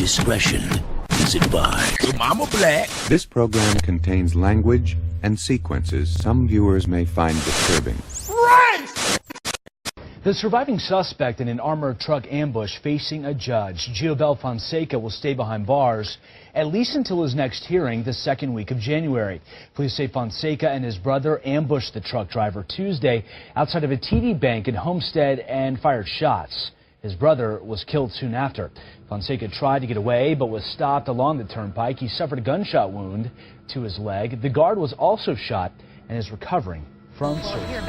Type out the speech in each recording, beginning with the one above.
Discretion is advised. Your mama black. This program contains language and sequences some viewers may find disturbing. The surviving suspect in an armored truck ambush facing a judge, Giovel Fonseca, will stay behind bars at least until his next hearing the second week of January. Police say Fonseca and his brother ambushed the truck driver Tuesday outside of a TD Bank in Homestead and fired shots. His brother was killed soon after. Fonseca tried to get away but was stopped along the turnpike. He suffered a gunshot wound to his leg. The guard was also shot and is recovering from surgery.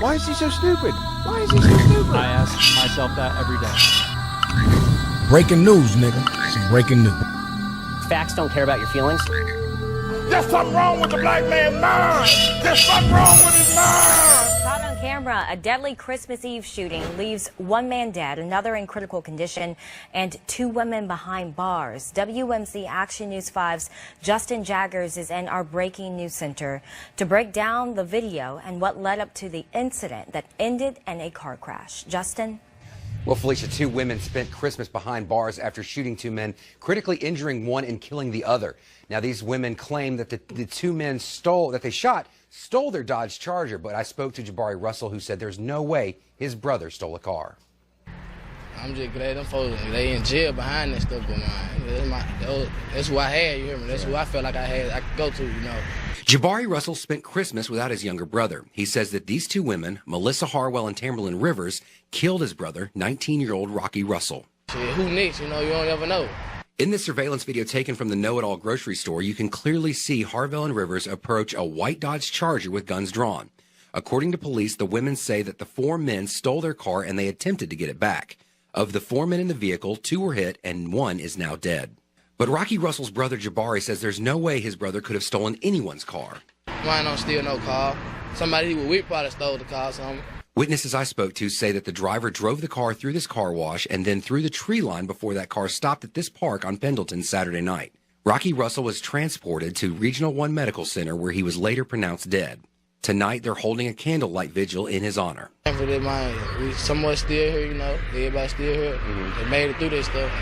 Why is he so stupid? Why is he so stupid? I ask myself that every day. Breaking news, nigga. Some breaking news. Facts don't care about your feelings. There's something wrong with the black man's mind. There's something wrong with his mind. Caught on camera, a deadly Christmas Eve shooting leaves one man dead, another in critical condition, and two women behind bars. WMC Action News 5's Justin Jaggers is in our breaking news center to break down the video and what led up to the incident that ended in a car crash. Justin? Well, Felicia, two women spent Christmas behind bars after shooting two men, critically injuring one and killing the other. Now, these women claim that the two men stole their Dodge Charger, but I spoke to Jabari Russell, who said there's no way his brother stole a car. I'm just glad them folks, they in jail behind that stuff, but that's who I had, you hear me? That's who I felt like I could go to, you know. Jabari Russell spent Christmas without his younger brother. He says that these two women, Melissa Harwell and Tamberlyn Rivers, killed his brother, 19-year-old Rocky Russell. Shit, who next? You know, you don't ever know. In this surveillance video taken from the Know-It-All grocery store, you can clearly see Harvell and Rivers approach a white Dodge Charger with guns drawn. According to police, the women say that the four men stole their car and they attempted to get it back. Of the four men in the vehicle, two were hit and one is now dead. But Rocky Russell's brother Jabari says there's no way his brother could have stolen anyone's car. Mine don't steal no car. Somebody he was with probably stole the car or something. Witnesses I spoke to say that the driver drove the car through this car wash and then through the tree line before that car stopped at this park on Pendleton Saturday night. Rocky Russell was transported to Regional 1 Medical Center where he was later pronounced dead. Tonight, they're holding a candlelight vigil in his honor. We somewhat still here, you know. Everybody still here. They made it through this stuff.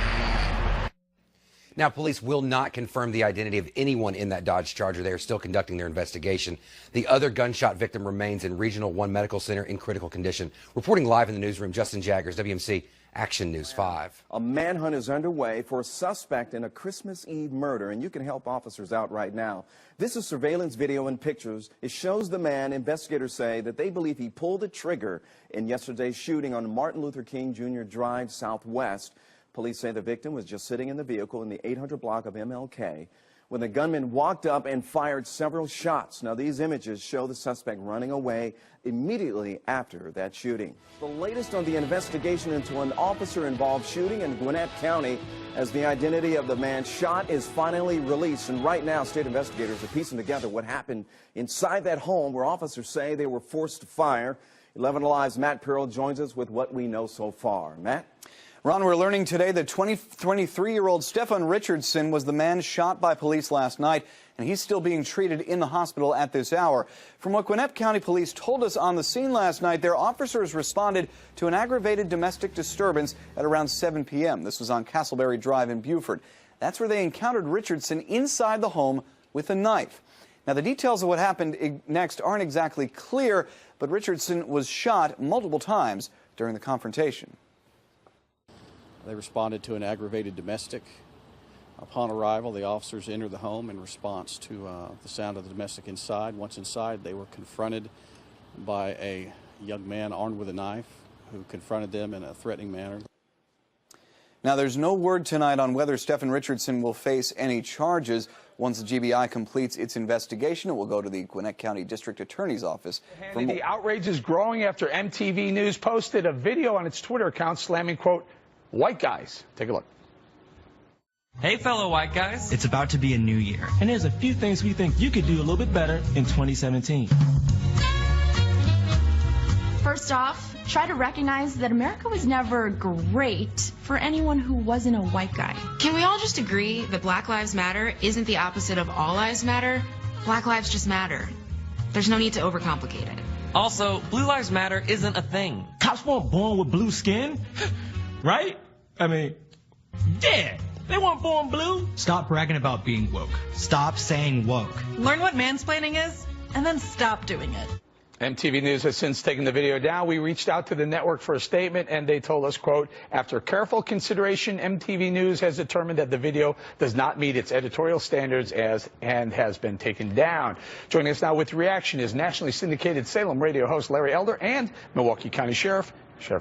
Now, police will not confirm the identity of anyone in that Dodge Charger. They are still conducting their investigation. The other gunshot victim remains in Regional 1 Medical Center in critical condition. Reporting live in the newsroom, Justin Jaggers, WMC Action News 5. A manhunt is underway for a suspect in a Christmas Eve murder, and you can help officers out right now. This is surveillance video and pictures. It shows the man. Investigators say that they believe he pulled the trigger in yesterday's shooting on Martin Luther King Jr. Drive Southwest. Police say the victim was just sitting in the vehicle in the 800 block of MLK when the gunman walked up and fired several shots. Now, these images show the suspect running away immediately after that shooting. The latest on the investigation into an officer-involved shooting in Gwinnett County as the identity of the man shot is finally released. And right now, state investigators are piecing together what happened inside that home where officers say they were forced to fire. 11 Alive's Matt Pearl joins us with what we know so far. Matt? Ron, we're learning today that 23-year-old Stephen Richardson was the man shot by police last night, and he's still being treated in the hospital at this hour. From what Gwinnett County Police told us on the scene last night, their officers responded to an aggravated domestic disturbance at around 7 p.m. This was on Castleberry Drive in Beaufort. That's where they encountered Richardson inside the home with a knife. Now, the details of what happened next aren't exactly clear, but Richardson was shot multiple times during the confrontation. They responded to an aggravated domestic. Upon arrival, the officers entered the home in response to the sound of the domestic inside. Once inside, they were confronted by a young man armed with a knife who confronted them in a threatening manner. Now, there's no word tonight on whether Stephen Richardson will face any charges. Once the GBI completes its investigation, it will go to the Gwinnett County District Attorney's Office. The outrage is growing after MTV News posted a video on its Twitter account slamming, quote, white guys. Take a look. Hey, fellow white guys. It's about to be a new year, and there's a few things we think you could do a little bit better in 2017. First off, try to recognize that America was never great for anyone who wasn't a white guy. Can we all just agree that Black Lives Matter isn't the opposite of All Lives Matter? Black lives just matter. There's no need to overcomplicate it. Also, Blue Lives Matter isn't a thing. Cops weren't born with blue skin, right? I mean, dead. They weren't born blue. Stop bragging about being woke. Stop saying woke. Learn what mansplaining is, and then stop doing it. MTV News has since taken the video down. We reached out to the network for a statement, and they told us, quote, after careful consideration, MTV News has determined that the video does not meet its editorial standards and has been taken down. Joining us now with reaction is nationally syndicated Salem radio host Larry Elder and Milwaukee County Sheriff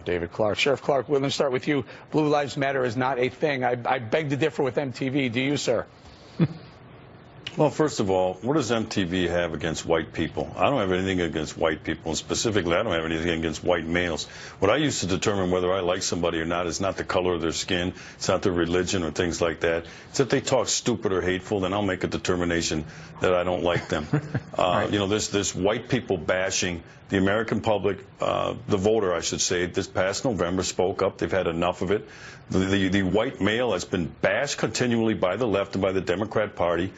David Clark. Sheriff Clark, we're going to start with you. Blue Lives Matter is not a thing. I beg to differ with MTV. Do you, sir? Well, first of all, what does MTV have against white people? I don't have anything against white people, and specifically, I don't have anything against white males. What I use to determine whether I like somebody or not is not the color of their skin, it's not their religion or things like that. It's if they talk stupid or hateful, then I'll make a determination that I don't like them. Right. You know, this white people bashing. The American public, the voter, I should say, this past November spoke up. They've had enough of it. The white male has been bashed continually by the left and by the Democrat Party.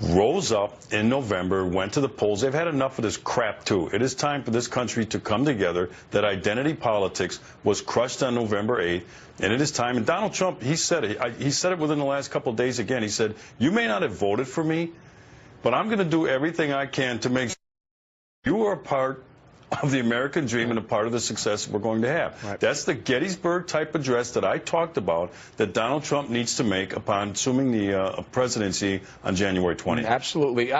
Rose up in November, went to the polls. They've had enough of this crap, too. It is time for this country to come together. That identity politics was crushed on November 8th, and it is time. And Donald Trump, he said it. He said it within the last couple of days again. He said, you may not have voted for me, but I'm going to do everything I can to make sure you are a part of the American dream and a part of the success we're going to have. Right. That's the Gettysburg type address that I talked about that Donald Trump needs to make upon assuming the presidency on January 20th. Absolutely.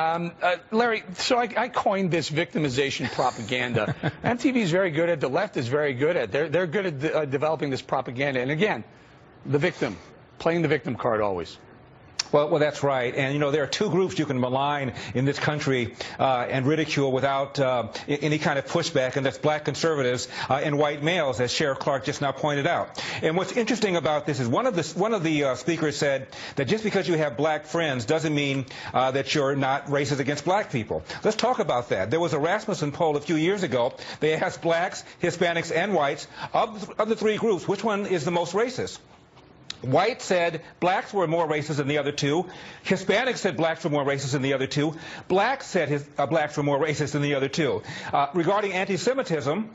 Larry, so I coined this victimization propaganda. MTV is very good at, the left is very good at, they're good at developing this propaganda. And again, the victim, playing the victim card always. Well, that's right. And, you know, there are two groups you can malign in this country and ridicule without any kind of pushback, and that's black conservatives and white males, as Sheriff Clark just now pointed out. And what's interesting about this is one of the speakers said that just because you have black friends doesn't mean that you're not racist against black people. Let's talk about that. There was a Rasmussen poll a few years ago. They asked blacks, Hispanics, and whites, of the three groups, which one is the most racist? White said blacks were more racist than the other two. Hispanics said blacks were more racist than the other two. Blacks said blacks were more racist than the other two. Regarding anti-Semitism,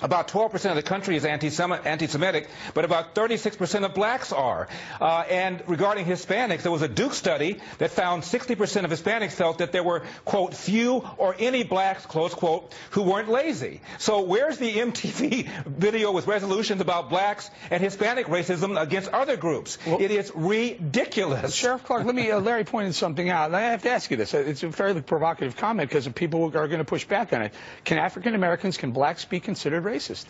about 12% of the country is anti-Semitic, but about 36% of blacks are. And regarding Hispanics, there was a Duke study that found 60% of Hispanics felt that there were, quote, few or any blacks, close quote, who weren't lazy. So where's the MTV video with resolutions about blacks and Hispanic racism against other groups? Well, it is ridiculous. Sheriff Clark, let me, Larry pointed something out. I have to ask you this. It's a fairly provocative comment because people are going to push back on it. Can African Americans, can blacks be considered racist?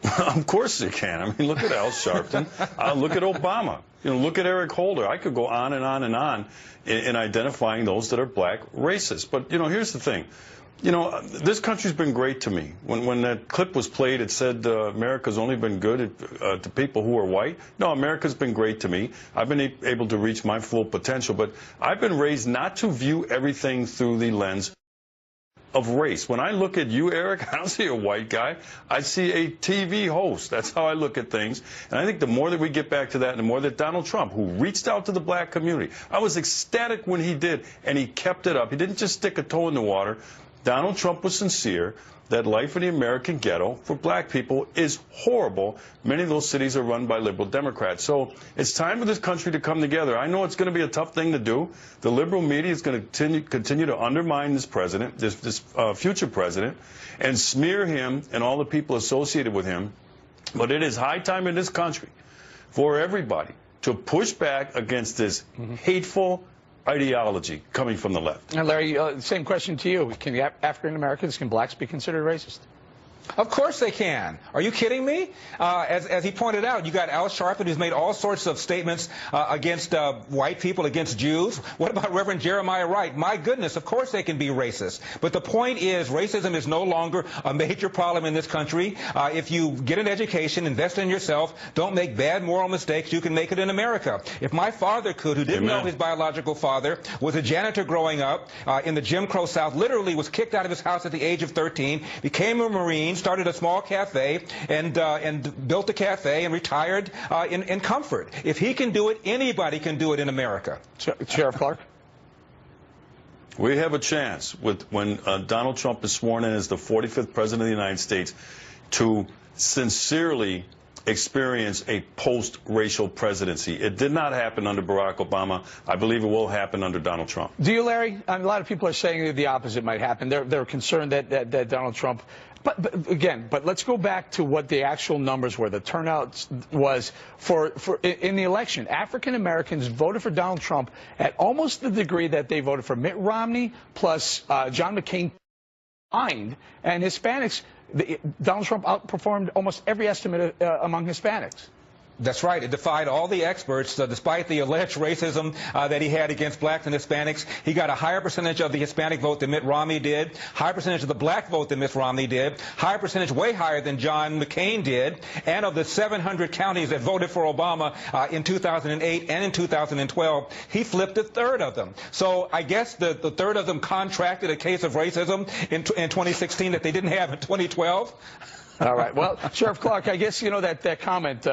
Of course they can. I mean, look at Al Sharpton. Look at Obama. You know, look at Eric Holder. I could go on and on and on in identifying those that are black racists. But, you know, here's the thing. You know, this country's been great to me. When that clip was played, it said America's only been good to people who are white. No, America's been great to me. I've been able to reach my full potential. But I've been raised not to view everything through the lens of race. When I look at you, Eric, I don't see a white guy. I see a TV host. That's how I look at things. And I think the more that we get back to that, and the more that Donald Trump, who reached out to the black community, I was ecstatic when he did, and he kept it up. He didn't just stick a toe in the water. Donald Trump was sincere that life in the American ghetto for black people is horrible. Many of those cities are run by liberal Democrats. So it's time for this country to come together. I know it's going to be a tough thing to do. The liberal media is going to continue to undermine this president, this future president, and smear him and all the people associated with him. But it is high time in this country for everybody to push back against this hateful ideology coming from the left. And Larry, same question to you. Can African Americans, can blacks be considered racist? Of course they can. Are you kidding me? As he pointed out, you got Al Sharpton, who's made all sorts of statements against white people, against Jews. What about Reverend Jeremiah Wright? My goodness, of course they can be racist. But the point is, racism is no longer a major problem in this country. If you get an education, invest in yourself, don't make bad moral mistakes, you can make it in America. If my father could, who didn't know his biological father, was a janitor growing up in the Jim Crow South, literally was kicked out of his house at the age of 13, became a Marine, started a small cafe, and built a cafe and retired in comfort. If he can do it, anybody can do it in America. Sheriff Clark? We have a chance when Donald Trump is sworn in as the 45th president of the United States to sincerely experience a post-racial presidency. It did not happen under Barack Obama. I believe it will happen under Donald Trump. Do you, Larry? A lot of people are saying that the opposite might happen. They're concerned that Donald Trump. But let's go back to what the actual numbers were. The turnout was in the election. African Americans voted for Donald Trump at almost the degree that they voted for Mitt Romney plus John McCain combined, and Hispanics. Donald Trump outperformed almost every estimate among Hispanics. That's right. It defied all the experts. Despite the alleged racism that he had against blacks and Hispanics, he got a higher percentage of the Hispanic vote than Mitt Romney did, higher percentage of the black vote than Mitt Romney did, higher percentage, way higher than John McCain did, and of the 700 counties that voted for Obama in 2008 and in 2012, he flipped a third of them. So I guess the third of them contracted a case of racism in 2016 that they didn't have in 2012. All right. Well, Sheriff Clark, I guess you know that comment,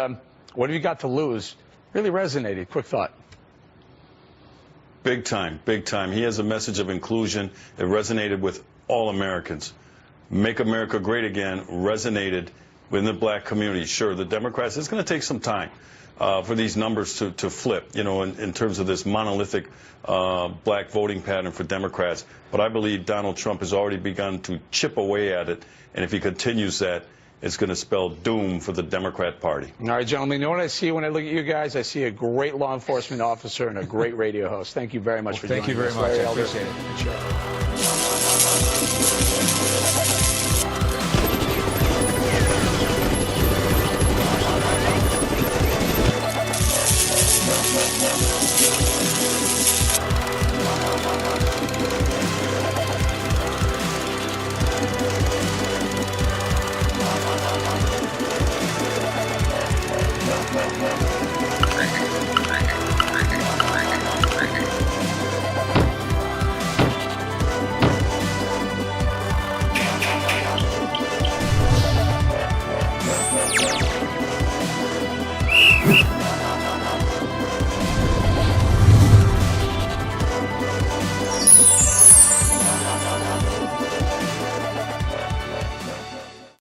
what have you got to lose, really resonated. Quick thought. Big time, big time. He has a message of inclusion. It resonated with all Americans. Make America Great Again resonated within the black community. Sure, the Democrats, it's going to take some time for these numbers to flip, you know, in terms of this monolithic black voting pattern for Democrats. But I believe Donald Trump has already begun to chip away at it. And if he continues that, it's going to spell doom for the Democrat Party. All right, gentlemen, you know what I see when I look at you guys? I see a great law enforcement officer and a great radio host. Thank you very much for joining us. Thank you very much. I appreciate it.